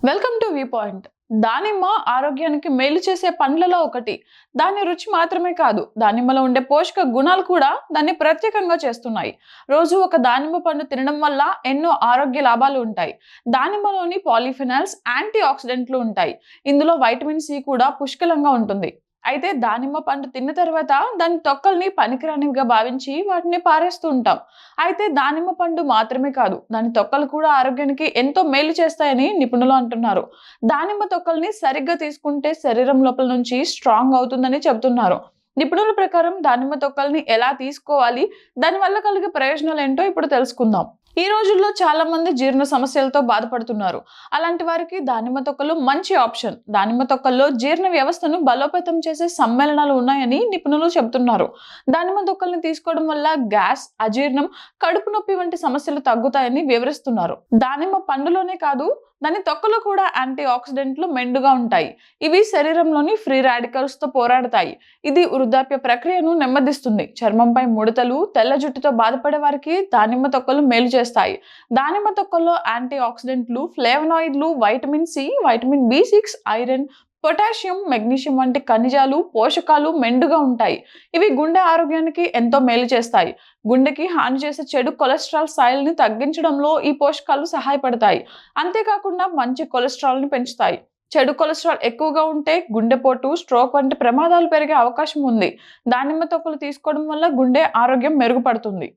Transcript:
Welcome to view point. దానిమ్మ ఆరోగ్యానికి మేలు చేసే పండ్లలో ఒకటి. దాని రుచి మాత్రమే కాదు, దానిమ్మలో ఉండే పోషక గుణాలు కూడా దాన్ని ప్రత్యేకంగా చేస్తున్నాయి. రోజు ఒక దానిమ్మ పండు తినడం వల్ల ఎన్నో ఆరోగ్య లాభాలు ఉంటాయి. దానిమ్మలోని పాలిఫినాల్స్ యాంటీ ఆక్సిడెంట్లు ఉంటాయి. ఇందులో వైటమిన్ సి కూడా పుష్కలంగా ఉంటుంది. అయితే దానిమ్మ పండు తిన్న తర్వాత దాని తొక్కల్ని పనికిరానివిగా భావించి వాటిని పారేస్తూ ఉంటాం. అయితే దానిమ్మ పండు మాత్రమే కాదు, దాని తొక్కలు కూడా ఆరోగ్యానికి ఎంతో మేలు చేస్తాయని నిపుణులు అంటున్నారు. దానిమ్మ తొక్కల్ని సరిగ్గా తీసుకుంటే శరీరం లోపల నుంచి స్ట్రాంగ్ అవుతుందని చెబుతున్నారు. నిపుణుల ప్రకారం దానిమ్మ తొక్కల్ని ఎలా తీసుకోవాలి, దానివల్ల కలిగే ప్రయోజనాలు ఏంటో ఇప్పుడు తెలుసుకుందాం. ఈ రోజుల్లో చాలా మంది జీర్ణ సమస్యలతో బాధపడుతున్నారు. అలాంటి వారికి దానిమ్మ తొక్కలు మంచి ఆప్షన్. దానిమ్మ తొక్కల్లో జీర్ణ వ్యవస్థను బలోపేతం చేసే సమ్మేళనాలు ఉన్నాయని నిపుణులు చెబుతున్నారు. దానిమ్మ తొక్కల్ని తీసుకోవడం వల్ల గ్యాస్, అజీర్ణం, కడుపు నొప్పి వంటి సమస్యలు తగ్గుతాయని వివరిస్తున్నారు. దానిమ్మ పండులోనే కాదు, దాని తొక్కలో కూడా యాంటీ ఆక్సిడెంట్లు మెండుగా ఉంటాయి. ఇవి శరీరంలోని ఫ్రీ రాడికల్స్ తో పోరాడతాయి. ఇది వృద్ధాప్య ప్రక్రియను నెమ్మదిస్తుంది. చర్మంపై ముడతలు, తెల్ల జుట్టుతో బాధపడే వారికి దానిమ్మ తొక్కలు మేలు చేస్తాయి. దానిమ్మ తొక్కల్లో యాంటీ ఆక్సిడెంట్లు, ఫ్లేవనాయిడ్లు, వైటమిన్ సి, వైటమిన్ బి6, ఐరన్, పొటాషియం, మెగ్నీషియం వంటి ఖనిజాలు, పోషకాలు మెండుగా ఉంటాయి. ఇవి గుండె ఆరోగ్యానికి ఎంతో మేలు చేస్తాయి. గుండెకి హాని చేసే చెడు కొలెస్ట్రాల్ స్థాయిల్ని తగ్గించడంలో ఈ పోషకాలు సహాయపడతాయి. అంతేకాకుండా మంచి కొలెస్ట్రాల్ని పెంచుతాయి. చెడు కొలెస్ట్రాల్ ఎక్కువగా ఉంటే గుండెపోటు, స్ట్రోక్ వంటి ప్రమాదాలు పెరిగే అవకాశం ఉంది. దానిమ్మ తొక్కలు తీసుకోవడం వల్ల గుండె ఆరోగ్యం మెరుగుపడుతుంది.